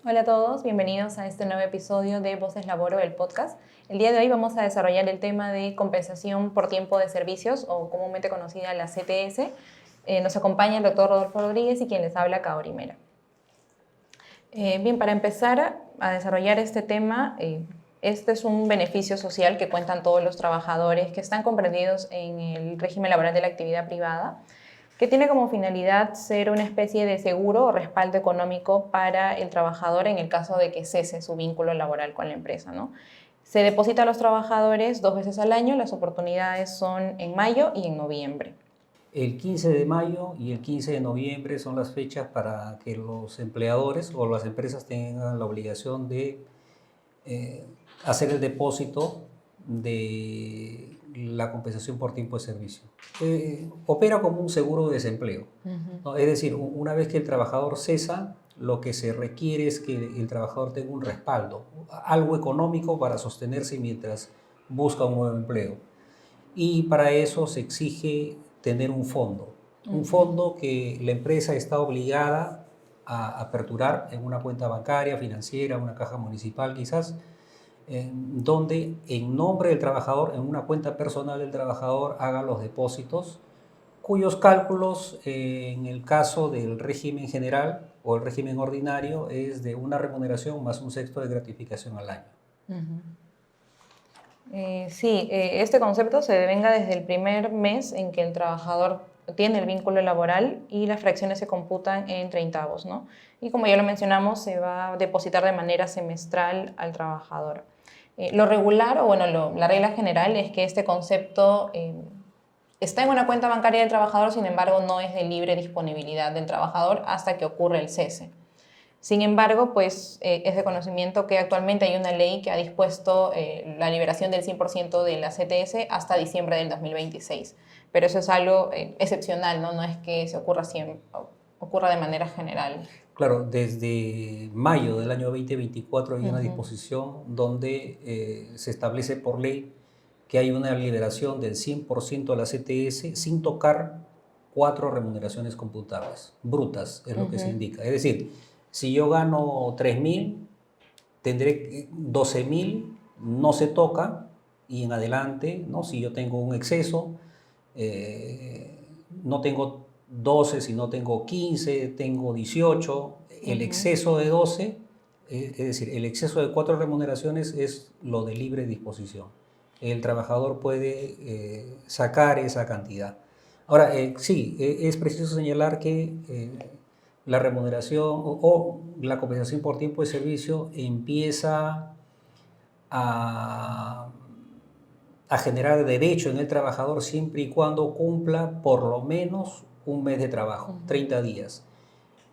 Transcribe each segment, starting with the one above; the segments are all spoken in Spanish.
Hola a todos, bienvenidos a este nuevo episodio de Voces Laboro, el podcast. El día de hoy vamos a desarrollar el tema de compensación por tiempo de servicios, o comúnmente conocida la CTS. Nos acompaña el doctor Rodolfo Rodríguez y quien les habla, Kaori Mera. Bien, para empezar a desarrollar este tema, este es un beneficio social que cuentan todos los trabajadores que están comprendidos en el régimen laboral de la actividad privada, que tiene como finalidad ser una especie de seguro o respaldo económico para el trabajador en el caso de que cese su vínculo laboral con la empresa, ¿no? Se deposita a los trabajadores 2 veces al año, las oportunidades son en mayo y en noviembre. El 15 de mayo y el 15 de noviembre son las fechas para que los empleadores o las empresas tengan la obligación de hacer el depósito de la compensación por tiempo de servicio. Opera como un seguro de desempleo, ¿no? Es decir, una vez que el trabajador cesa, lo que se requiere es que el trabajador tenga un respaldo, algo económico para sostenerse mientras busca un nuevo empleo. Y para eso se exige tener un fondo que la empresa está obligada a aperturar en una cuenta bancaria, financiera, una caja municipal quizás, donde en nombre del trabajador, en una cuenta personal del trabajador, haga los depósitos, cuyos cálculos en el caso del régimen general o el régimen ordinario es de una remuneración más un sexto de gratificación al año. Sí, este concepto se devenga desde el primer mes en que el trabajador tiene el vínculo laboral y las fracciones se computan en treintavos, ¿no? Y como ya lo mencionamos, se va a depositar de manera semestral al trabajador. Lo regular, o bueno, la regla general es que este concepto está en una cuenta bancaria del trabajador, sin embargo, no es de libre disponibilidad del trabajador hasta que ocurre el cese. Sin embargo, pues es de conocimiento que actualmente hay una ley que ha dispuesto la liberación del 100% de la CTS hasta diciembre del 2026. Pero eso es algo excepcional, ¿no? No es que se ocurra siempre, ocurra de manera general. Claro, desde mayo del año 2024 hay una disposición donde se establece por ley que hay una liberación del 100% de la CTS sin tocar 4 remuneraciones computables, brutas, es lo que se indica. Es decir, si yo gano 3.000, tendré 12.000, no se toca, y en adelante, ¿no? Si yo tengo un exceso, no tengo 12, sino tengo 15, tengo 18, el exceso de 12, es decir, el exceso de 4 remuneraciones es lo de libre disposición. El trabajador puede sacar esa cantidad. Ahora, sí, es preciso señalar que la remuneración o la compensación por tiempo de servicio empieza a generar derecho en el trabajador siempre y cuando cumpla por lo menos un mes de trabajo, 30 días.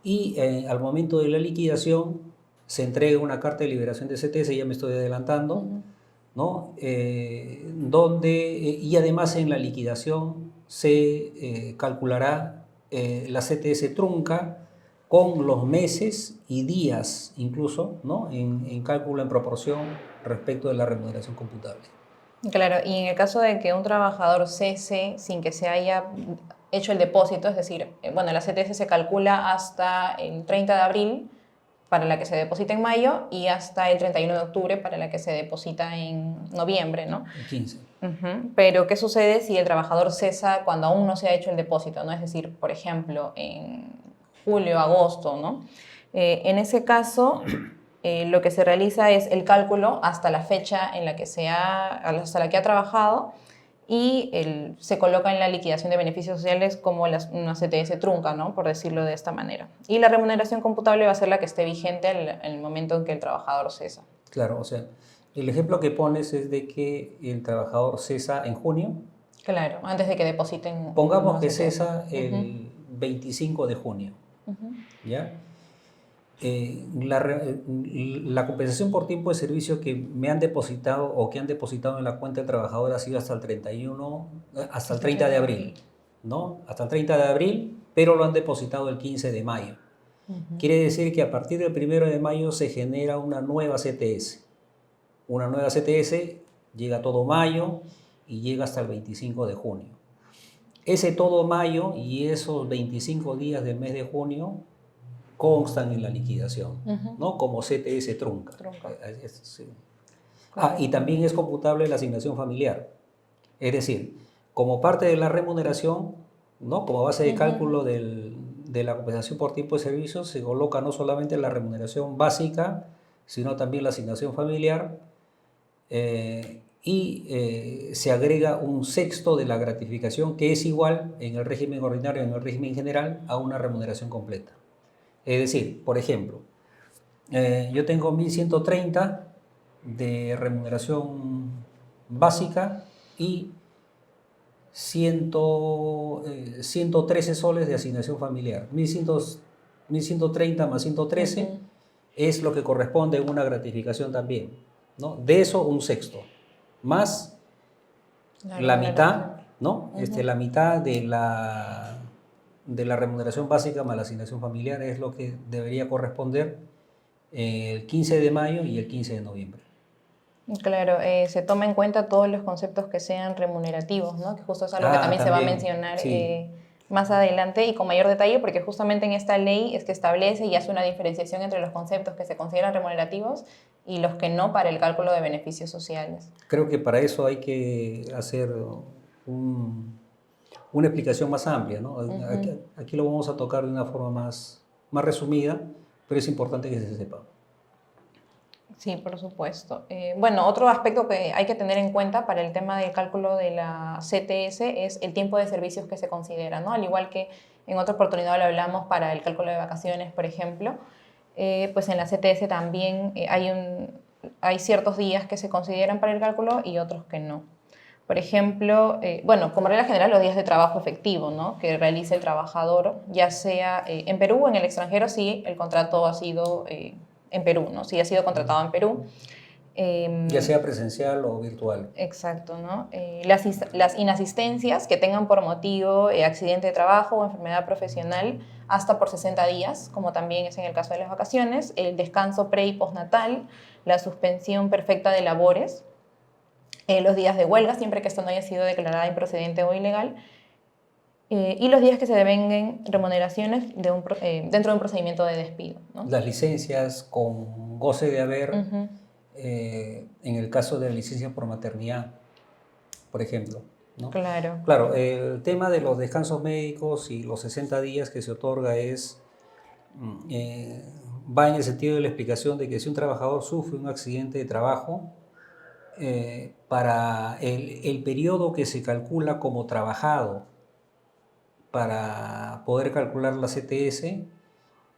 Y al momento de la liquidación se entrega una carta de liberación de CTS, ya me estoy adelantando, ¿no? Y además en la liquidación se calculará la CTS trunca con los meses y días incluso, ¿no? en cálculo en proporción respecto de la remuneración computable. Claro, y en el caso de que un trabajador cese sin que se haya hecho el depósito, es decir, bueno, la CTS se calcula hasta el 30 de abril para la que se deposita en mayo y hasta el 31 de octubre para la que se deposita en noviembre, ¿no? El 15. Pero, ¿qué sucede si el trabajador cesa cuando aún no se ha hecho el depósito, ¿no? Es decir, por ejemplo, en julio, agosto, ¿no? En ese caso, lo que se realiza es el cálculo hasta la fecha en la que hasta la que ha trabajado y se coloca en la liquidación de beneficios sociales como una CTS trunca, ¿no? Por decirlo de esta manera. Y la remuneración computable va a ser la que esté vigente en el momento en que el trabajador cesa. Claro, o sea, el ejemplo que pones es de que el trabajador cesa en junio. Claro, antes de que depositen. Pongamos que cesa el 25 de junio, ¿ya? La compensación por tiempo de servicio que me han depositado o que han depositado en la cuenta del trabajador ha sido hasta el 30 de abril, ¿no? Hasta el 30 de abril, pero lo han depositado el 15 de mayo. Quiere decir que a partir del 1 de mayo se genera una nueva CTS. Una nueva CTS llega todo mayo y llega hasta el 25 de junio. Ese todo mayo y esos 25 días del mes de junio constan en la liquidación, ¿no? Como CTS trunca. Sí. Y también es computable la asignación familiar. Es decir, como parte de la remuneración, ¿no? Como base de cálculo de la compensación por tiempo de servicio, se coloca no solamente la remuneración básica, sino también la asignación familiar, se agrega un sexto de la gratificación que es igual en el régimen ordinario y en el régimen general a una remuneración completa. Es decir, por ejemplo, yo tengo 1.130 de remuneración básica y 113 soles de asignación familiar. 1.130 más 113 es lo que corresponde a una gratificación también, ¿no? De eso un sexto, más la mitad, ¿no? La mitad de la remuneración básica más la asignación familiar es lo que debería corresponder el 15 de mayo y el 15 de noviembre. Claro, se toma en cuenta todos los conceptos que sean remunerativos, ¿no? Que justo es algo que también se va a mencionar más adelante y con mayor detalle, porque justamente en esta ley es que establece y hace una diferenciación entre los conceptos que se consideran remunerativos y los que no para el cálculo de beneficios sociales. Creo que para eso hay que hacer una explicación más amplia, ¿no? Aquí lo vamos a tocar de una forma más resumida, pero es importante que se sepa. Sí, por supuesto. Bueno, otro aspecto que hay que tener en cuenta para el tema del cálculo de la CTS es el tiempo de servicios que se considera, ¿no? Al igual que en otra oportunidad lo hablamos para el cálculo de vacaciones, por ejemplo, pues en la CTS también hay ciertos días que se consideran para el cálculo y otros que no. Por ejemplo, bueno, como regla general, los días de trabajo efectivo, ¿no? Que realice el trabajador, ya sea en Perú o en el extranjero, si el contrato ha sido en Perú, ¿no? Si ha sido contratado en Perú. Ya sea presencial o virtual. Exacto, ¿no? Las inasistencias que tengan por motivo accidente de trabajo o enfermedad profesional hasta por 60 días, como también es en el caso de las vacaciones, el descanso pre- y postnatal, la suspensión perfecta de labores, los días de huelga, siempre que esto no haya sido declarada improcedente o ilegal, y los días que se devenguen remuneraciones dentro de un procedimiento de despido, ¿no? Las licencias con goce de haber, en el caso de la licencia por maternidad, por ejemplo, ¿no? Claro. Claro, el tema de los descansos médicos y los 60 días que se otorga va en el sentido de la explicación de que si un trabajador sufre un accidente de trabajo, para el periodo que se calcula como trabajado para poder calcular la CTS,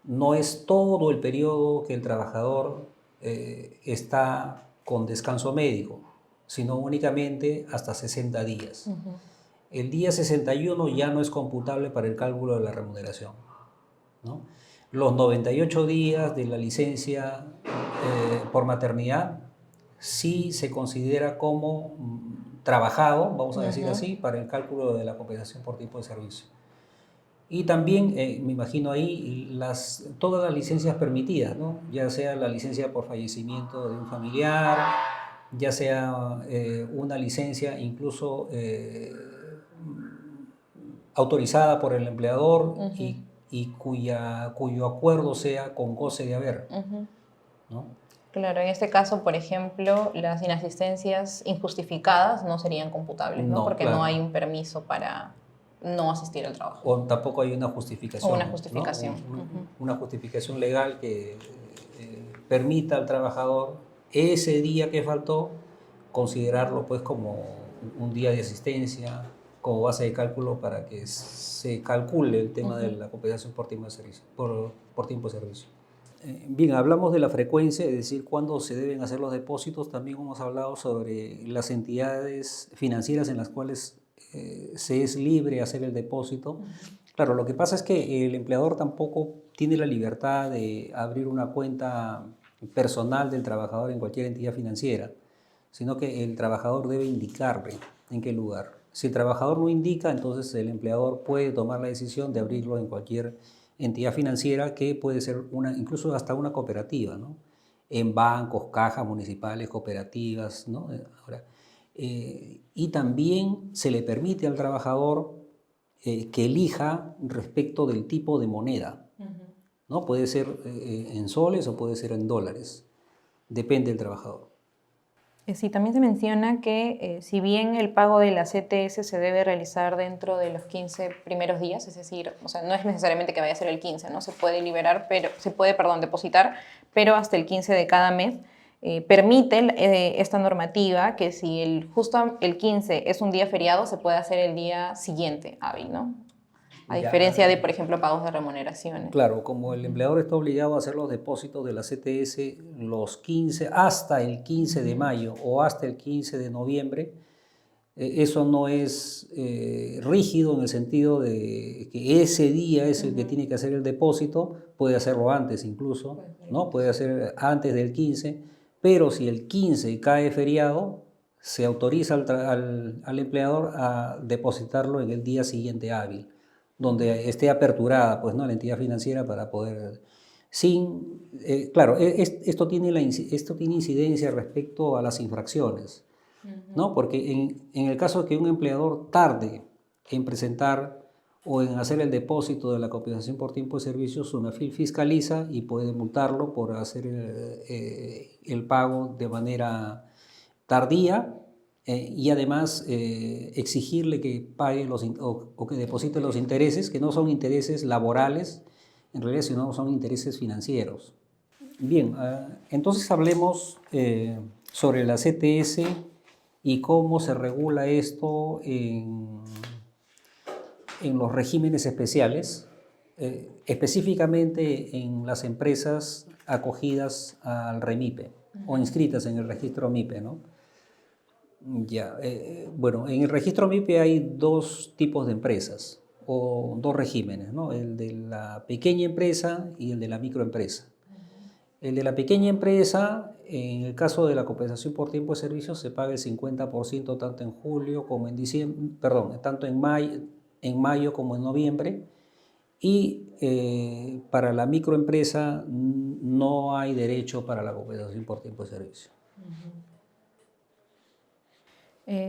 no es todo el periodo que el trabajador está con descanso médico, sino únicamente hasta 60 días. El día 61 ya no es computable para el cálculo de la remuneración, ¿no? Los 98 días de la licencia por maternidad sí se considera como trabajado, vamos a decir así, para el cálculo de la compensación por tiempo de servicio. Y también, me imagino ahí, todas las licencias permitidas, ¿no? Ya sea la licencia por fallecimiento de un familiar, ya sea una licencia incluso autorizada por el empleador y cuyo acuerdo sea con goce de haber, ¿no? Claro, en este caso, por ejemplo, las inasistencias injustificadas no serían computables, ¿no? Porque no hay un permiso para no asistir al trabajo. O tampoco hay una justificación. O una justificación. ¿No? Una justificación legal que permita al trabajador ese día que faltó considerarlo pues como un día de asistencia, como base de cálculo para que se calcule el tema de la compensación por tiempo de servicio. Por tiempo de servicio. Bien, hablamos de la frecuencia, es decir, cuándo se deben hacer los depósitos. También hemos hablado sobre las entidades financieras en las cuales se es libre hacer el depósito. Claro, lo que pasa es que el empleador tampoco tiene la libertad de abrir una cuenta personal del trabajador en cualquier entidad financiera, sino que el trabajador debe indicarle en qué lugar. Si el trabajador no indica, entonces el empleador puede tomar la decisión de abrirlo en cualquier entidad financiera, que puede ser incluso hasta una cooperativa, ¿no? En bancos, cajas municipales, cooperativas, ¿no? Ahora, y también se le permite al trabajador que elija respecto del tipo de moneda, ¿no? Puede ser en soles o puede ser en dólares, depende del trabajador. Sí, también se menciona que si bien el pago de la CTS se debe realizar dentro de los 15 primeros días, es decir, o sea, no es necesariamente que vaya a ser el 15, ¿no? Se puede liberar, pero se puede, perdón, depositar, pero hasta el 15 de cada mes. Permite esta normativa que si justo el 15 es un día feriado, se puede hacer el día siguiente hábil, ¿no? A diferencia de, por ejemplo, pagos de remuneraciones. Claro, como el empleador está obligado a hacer los depósitos de la CTS los 15, hasta el 15 de mayo o hasta el 15 de noviembre, eso no es rígido en el sentido de que ese día es el que tiene que hacer el depósito, puede hacerlo antes incluso, ¿no? Puede hacer antes del 15, pero si el 15 cae feriado, se autoriza al empleador a depositarlo en el día siguiente hábil, donde esté aperturada, pues, ¿no?, la entidad financiera para poder, claro, esto tiene incidencia respecto a las infracciones, ¿no? Porque en el caso de que un empleador tarde en presentar o en hacer el depósito de la compensación por tiempo de servicio, SUNAFIL fiscaliza y puede multarlo por hacer el pago de manera tardía, y además exigirle que pague o que deposite los intereses, que no son intereses laborales, en realidad, sino son intereses financieros. Bien, entonces hablemos sobre la CTS y cómo se regula esto en los regímenes especiales, específicamente en las empresas acogidas al REMIPE o inscritas en el registro MIPE, ¿no? Ya, bueno, en el registro MIPE hay dos tipos de empresas o dos regímenes, ¿no? El de la pequeña empresa y el de la microempresa. El de la pequeña empresa, en el caso de la compensación por tiempo de servicio, se paga el 50% tanto en julio como en diciembre, perdón, tanto en mayo como en noviembre. Y para la microempresa no hay derecho para la compensación por tiempo de servicio.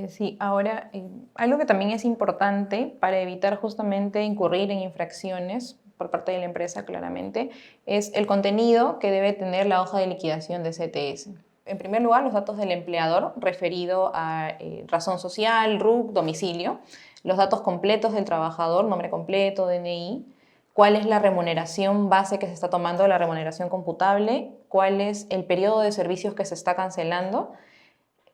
Sí, ahora, algo que también es importante para evitar justamente incurrir en infracciones por parte de la empresa, claramente, es el contenido que debe tener la hoja de liquidación de CTS. En primer lugar, los datos del empleador referido a razón social, RUC, domicilio, los datos completos del trabajador, nombre completo, DNI, cuál es la remuneración base que se está tomando, la remuneración computable, cuál es el periodo de servicios que se está cancelando,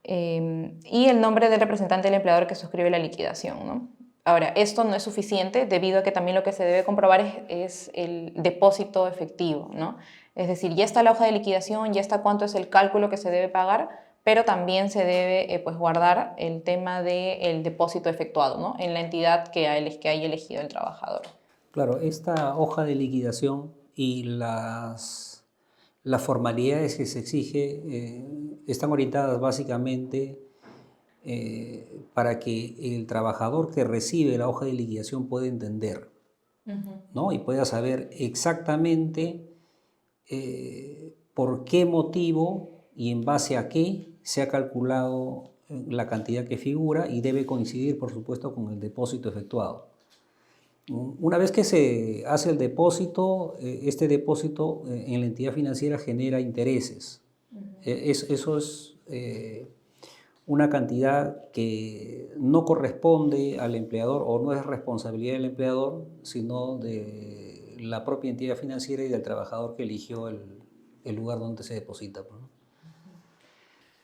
y el nombre del representante del empleador que suscribe la liquidación, ¿no? Ahora, esto no es suficiente debido a que también lo que se debe comprobar es el depósito efectivo, ¿no? Es decir, ya está la hoja de liquidación, ya está cuánto es el cálculo que se debe pagar, pero también se debe pues guardar el tema del depósito efectuado, ¿no?, en la entidad que haya elegido el trabajador. Claro, esta hoja de liquidación y las formalidades que se exige están orientadas básicamente para que el trabajador que recibe la hoja de liquidación pueda entender, ¿no? Y pueda saber exactamente por qué motivo y en base a qué se ha calculado la cantidad que figura, y debe coincidir, por supuesto, con el depósito efectuado. Una vez que se hace el depósito, este depósito en la entidad financiera genera intereses. Eso es una cantidad que no corresponde al empleador o no es responsabilidad del empleador, sino de la propia entidad financiera y del trabajador que eligió el lugar donde se deposita, ¿no?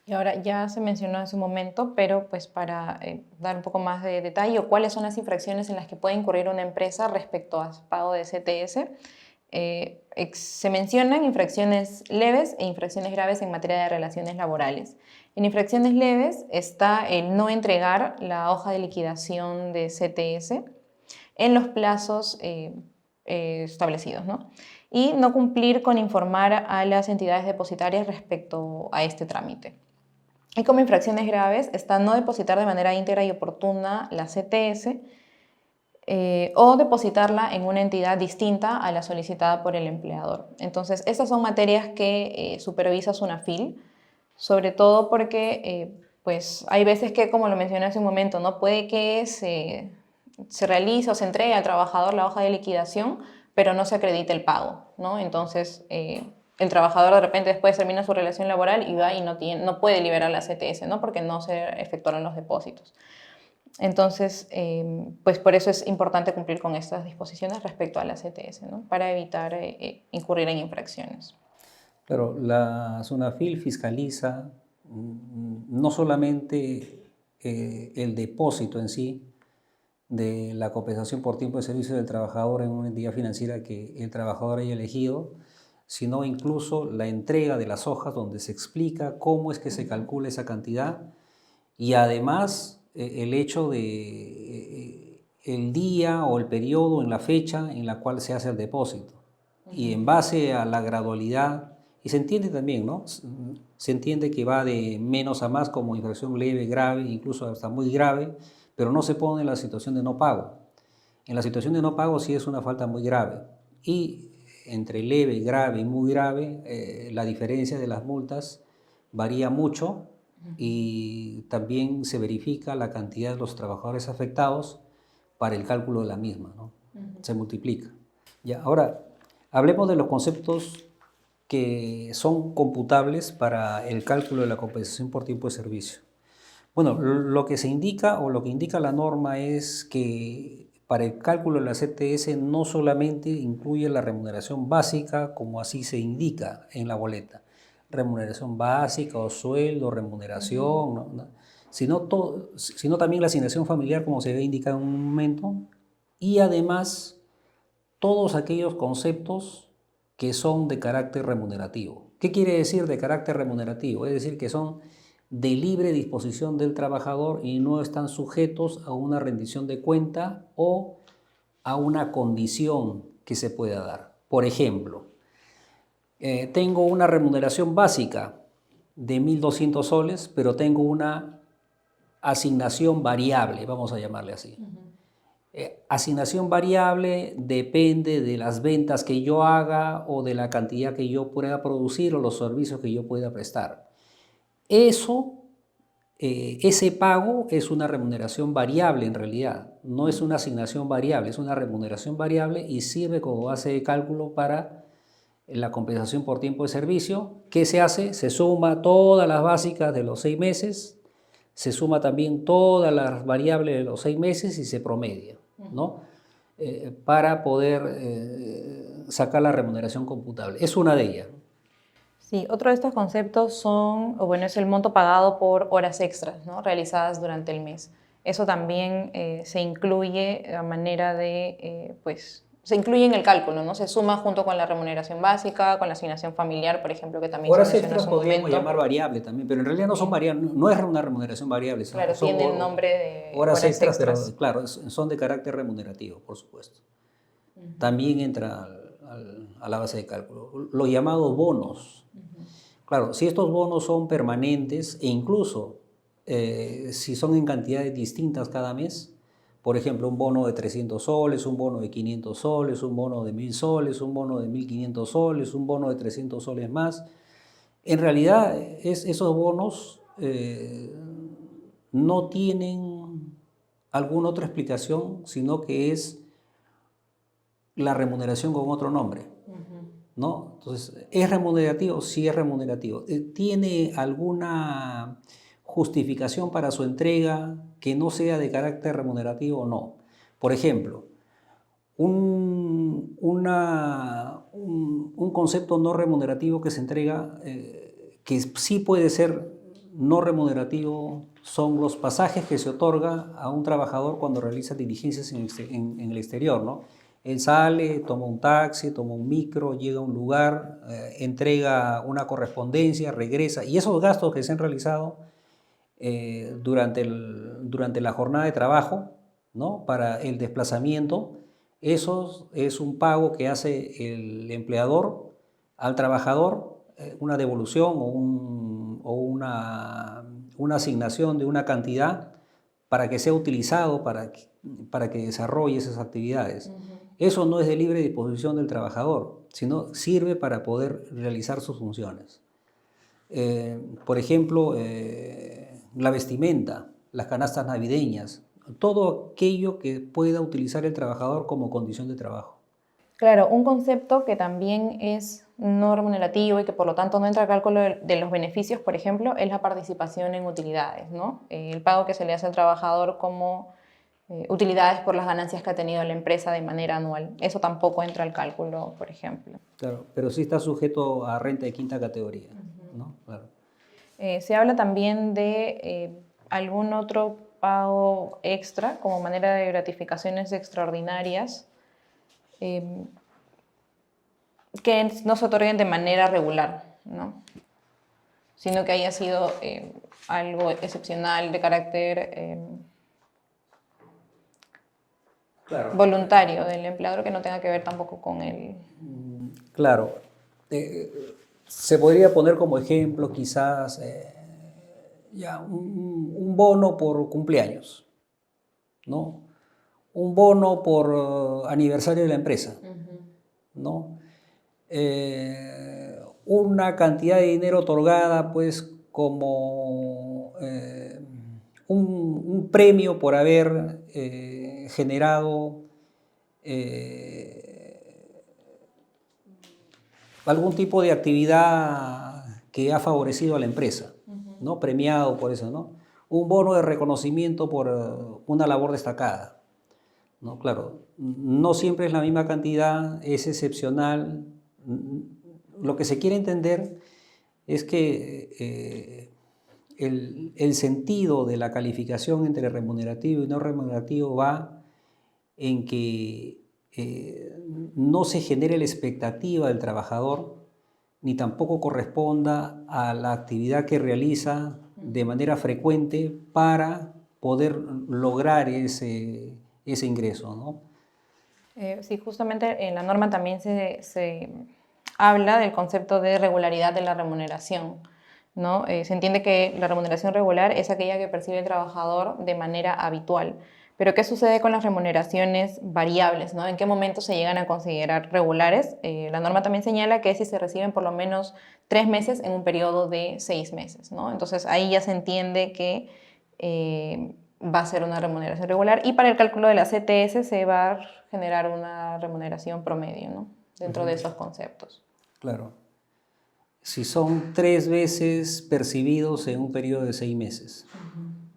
Y ahora ya se mencionó hace un momento, pero pues para dar un poco más de detalle, ¿cuáles son las infracciones en las que puede incurrir una empresa respecto al pago de CTS? Se mencionan infracciones leves e infracciones graves en materia de relaciones laborales. En infracciones leves está el no entregar la hoja de liquidación de CTS en los plazos establecidos, ¿no? Y no cumplir con informar a las entidades depositarias respecto a este trámite. Y como infracciones graves está no depositar de manera íntegra y oportuna la CTS o depositarla en una entidad distinta a la solicitada por el empleador. Entonces, estas son materias que supervisa SUNAFIL, sobre todo porque pues hay veces que, como lo mencioné hace un momento, no puede que se realice o se entregue al trabajador la hoja de liquidación, pero no se acredita el pago, ¿no? Entonces, el trabajador de repente después termina su relación laboral y va y no puede liberar la CTS, ¿no? Porque no se efectuaron los depósitos. Entonces, pues por eso es importante cumplir con estas disposiciones respecto a la CTS, ¿no? Para evitar incurrir en infracciones. Pero la SUNAFIL fiscaliza no solamente el depósito en sí de la compensación por tiempo de servicio del trabajador en una entidad financiera que el trabajador haya elegido, sino incluso la entrega de las hojas donde se explica cómo es que se calcula esa cantidad y además el hecho de el día o el periodo en la fecha en la cual se hace el depósito. Y en base a la gradualidad, y se entiende también, ¿no? Se entiende que va de menos a más como infracción leve, grave, incluso hasta muy grave, pero no se pone en la situación de no pago. En la situación de no pago sí es una falta muy grave. Y entre leve, grave y muy grave, la diferencia de las multas varía mucho y también se verifica la cantidad de los trabajadores afectados para el cálculo de la misma, ¿no? Se multiplica. Ya, ahora, hablemos de los conceptos que son computables para el cálculo de la compensación por tiempo de servicio. Bueno, lo que se indica o lo que indica la norma es que para el cálculo de la CTS no solamente incluye la remuneración básica, como así se indica en la boleta, remuneración básica o sueldo, remuneración, sino también la asignación familiar, como se había indicado en un momento, y además todos aquellos conceptos que son de carácter remunerativo. ¿Qué quiere decir de carácter remunerativo? Es decir, que son de libre disposición del trabajador y no están sujetos a una rendición de cuenta o a una condición que se pueda dar. Por ejemplo, tengo una remuneración básica de 1.200 soles, pero tengo una asignación variable, vamos a llamarle así. Asignación variable depende de las ventas que yo haga o de la cantidad que yo pueda producir o los servicios que yo pueda prestar. Ese pago es una remuneración variable en realidad, no es una asignación variable, es una remuneración variable y sirve como base de cálculo para la compensación por tiempo de servicio. ¿Qué se hace? Se suma todas las básicas de los 6 meses, se suma también todas las variables de los 6 meses y se promedia, ¿no? Para poder sacar la remuneración computable. Es una de ellas. Sí, otro de estos conceptos es el monto pagado por horas extras, ¿no? Realizadas durante el mes. Eso también se incluye a manera de, se incluye en el cálculo, ¿no? Se suma junto con la remuneración básica, con la asignación familiar, por ejemplo, que también Horas se menciona extras hace un podríamos momento. llamar variable también, pero en realidad no son variables, no es una remuneración variable. Claro, tiene el nombre de horas extras, pero claro, son de carácter remunerativo, por supuesto. También entra a la base de cálculo. Los llamados bonos. Claro, si estos bonos son permanentes e incluso si son en cantidades distintas cada mes, por ejemplo, un bono de 300 soles, un bono de 500 soles, un bono de 1.000 soles, un bono de 1.500 soles, un bono de 300 soles más, en realidad esos bonos no tienen alguna otra explicación, sino que es la remuneración con otro nombre, ¿no? Entonces, ¿es remunerativo? Sí es remunerativo. ¿Tiene alguna justificación para su entrega que no sea de carácter remunerativo? No. Por ejemplo, un concepto no remunerativo que se entrega, que sí puede ser no remunerativo, son los pasajes que se otorga a un trabajador cuando realiza diligencias en el exterior, ¿no? Él sale, toma un taxi, toma un micro, llega a un lugar, entrega una correspondencia, regresa. Y esos gastos que se han realizado durante la jornada de trabajo, ¿no? Para el desplazamiento, eso es un pago que hace el empleador al trabajador, una devolución o una asignación de una cantidad para que sea utilizado para que desarrolle esas actividades. Eso no es de libre disposición del trabajador, sino sirve para poder realizar sus funciones. Por ejemplo, la vestimenta, las canastas navideñas, todo aquello que pueda utilizar el trabajador como condición de trabajo. Claro, un concepto que también es no remunerativo y que por lo tanto no entra al cálculo de los beneficios, por ejemplo, es la participación en utilidades, ¿no? El pago que se le hace al trabajador como utilidades por las ganancias que ha tenido la empresa de manera anual. Eso tampoco entra al cálculo, por ejemplo. Claro, pero sí está sujeto a renta de quinta categoría, ¿no? Claro. Se habla también de algún otro pago extra como manera de gratificaciones extraordinarias que no se otorguen de manera regular, ¿no? Sino que haya sido algo excepcional de carácter Claro. voluntario del empleador que no tenga que ver tampoco con el... Claro. Se podría poner como ejemplo quizás ya un bono por cumpleaños, ¿no? Un bono por aniversario de la empresa, ¿no? Una cantidad de dinero otorgada pues como un premio por haber generado algún tipo de actividad que ha favorecido a la empresa, ¿no? Premiado por eso, ¿no? Un bono de reconocimiento por una labor destacada, ¿no? Claro, no siempre es la misma cantidad, es excepcional. Lo que se quiere entender es que el sentido de la calificación entre remunerativo y no remunerativo va en que no se genere la expectativa del trabajador ni tampoco corresponda a la actividad que realiza de manera frecuente para poder lograr ese ingreso, ¿no? Sí, justamente en la norma también se habla del concepto de regularidad de la remuneración, ¿no? Se entiende que la remuneración regular es aquella que percibe el trabajador de manera habitual. Pero ¿qué sucede con las remuneraciones variables, ¿no? ¿En qué momento se llegan a considerar regulares? La norma también señala que es si se reciben por lo menos 3 meses en un periodo de 6 meses, ¿no? Entonces ahí ya se entiende que va a ser una remuneración regular y para el cálculo de la CTS se va a generar una remuneración promedio, ¿no? Dentro de esos conceptos. Claro. Si son 3 veces percibidos en un periodo de 6 meses.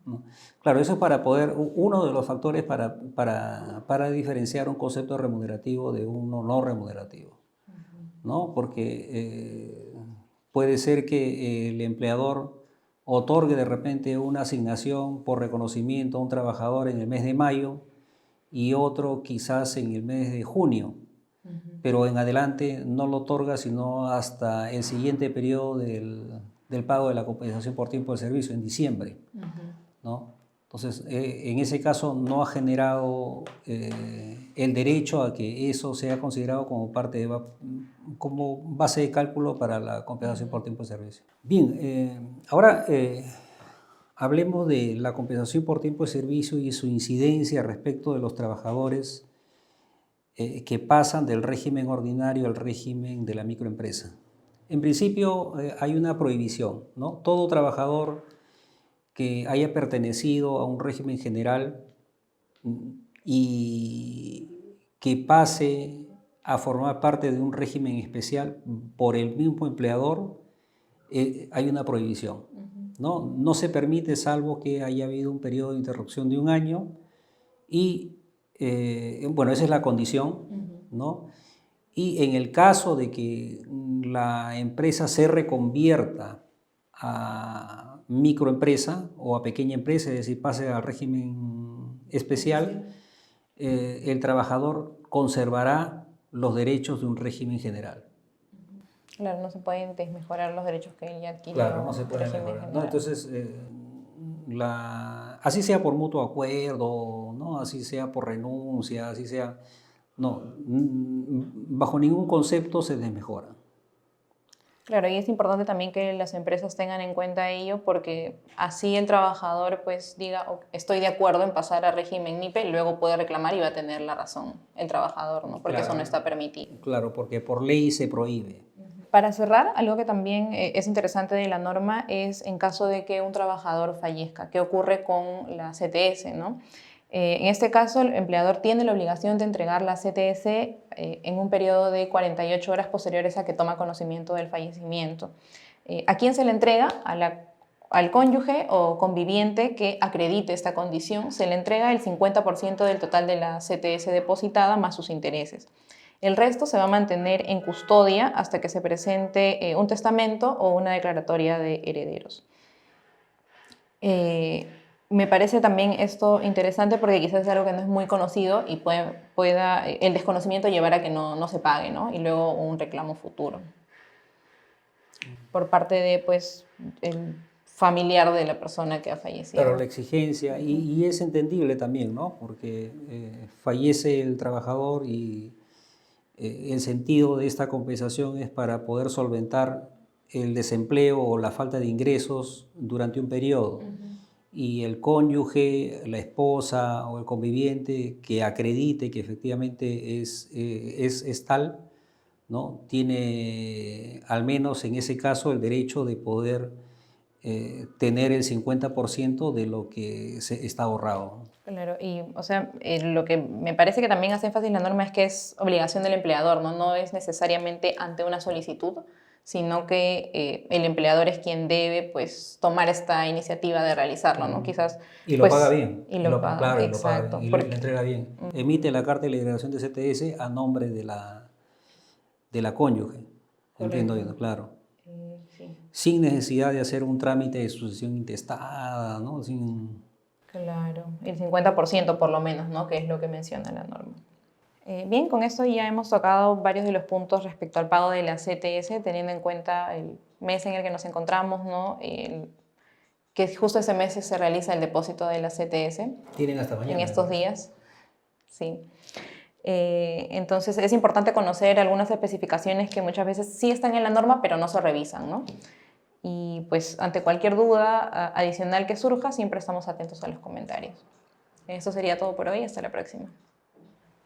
¿No? Claro, eso es para poder, uno de los factores para diferenciar un concepto remunerativo de uno no remunerativo, ¿no? Porque puede ser que el empleador otorgue de repente una asignación por reconocimiento a un trabajador en el mes de mayo y otro quizás en el mes de junio, pero en adelante no lo otorga sino hasta el siguiente periodo del pago de la compensación por tiempo de servicio, en diciembre, ¿no? Entonces, en ese caso no ha generado el derecho a que eso sea considerado como como base de cálculo para la compensación por tiempo de servicio. Bien, ahora hablemos de la compensación por tiempo de servicio y su incidencia respecto de los trabajadores que pasan del régimen ordinario al régimen de la microempresa. En principio hay una prohibición, ¿no? Todo trabajador que haya pertenecido a un régimen general y que pase a formar parte de un régimen especial por el mismo empleador, hay una prohibición, ¿no? No se permite salvo que haya habido un periodo de interrupción de un año y, bueno, esa es la condición, ¿no? Y en el caso de que la empresa se reconvierta a microempresa o a pequeña empresa, es decir, pase al régimen especial, el trabajador conservará los derechos de un régimen general. Claro, no se pueden desmejorar los derechos que él ya adquirió. Claro, no se puede mejorar, ¿no? Entonces, así sea por mutuo acuerdo, ¿no? Así sea por renuncia, así sea, no, bajo ningún concepto se desmejora. Claro, y es importante también que las empresas tengan en cuenta ello porque así el trabajador pues diga, estoy de acuerdo en pasar a régimen NIPE, luego puede reclamar y va a tener la razón el trabajador, ¿no? Porque eso no está permitido. Claro, porque por ley se prohíbe. Para cerrar, algo que también es interesante de la norma es en caso de que un trabajador fallezca, ¿qué ocurre con la CTS, ¿no? En este caso, el empleador tiene la obligación de entregar la CTS en un periodo de 48 horas posteriores a que toma conocimiento del fallecimiento. ¿A quién se le entrega? Al cónyuge o conviviente que acredite esta condición. Se le entrega el 50% del total de la CTS depositada más sus intereses. El resto se va a mantener en custodia hasta que se presente un testamento o una declaratoria de herederos. Me parece también esto interesante porque quizás es algo que no es muy conocido y pueda el desconocimiento llevar a que no se pague, ¿no? Y luego un reclamo futuro por parte de, pues, el familiar de la persona que ha fallecido. Claro, la exigencia, y es entendible también, ¿no? Porque fallece el trabajador y el sentido de esta compensación es para poder solventar el desempleo o la falta de ingresos durante un periodo. Y el cónyuge, la esposa o el conviviente que acredite que efectivamente es tal, ¿no? Tiene al menos en ese caso el derecho de poder tener el 50% de lo que se está ahorrado. Claro, y o sea, lo que me parece que también hace énfasis la norma es que es obligación del empleador, ¿no? No es necesariamente ante una solicitud, sino que el empleador es quien debe, pues, tomar esta iniciativa de realizarlo, ¿no? Quizás, Y lo pues, paga bien. y lo paga, Claro, y lo paga exacto. bien, y Porque, le entrega bien. Emite la carta de liberación de CTS a nombre de la cónyuge. Entiendo yo, claro. sí, Sin necesidad de hacer un trámite de sucesión intestada, ¿no? claro, el 50% por lo menos, ¿no? Que es lo que menciona la norma. Bien, con esto ya hemos tocado varios de los puntos respecto al pago de la CTS, teniendo en cuenta el mes en el que nos encontramos, ¿no? Que justo ese mes se realiza el depósito de la CTS. Tienen hasta mañana. En estos días, sí. Entonces es importante conocer algunas especificaciones que muchas veces sí están en la norma, pero no se revisan, ¿no? Y pues ante cualquier duda adicional que surja, siempre estamos atentos a los comentarios. Eso sería todo por hoy, hasta la próxima.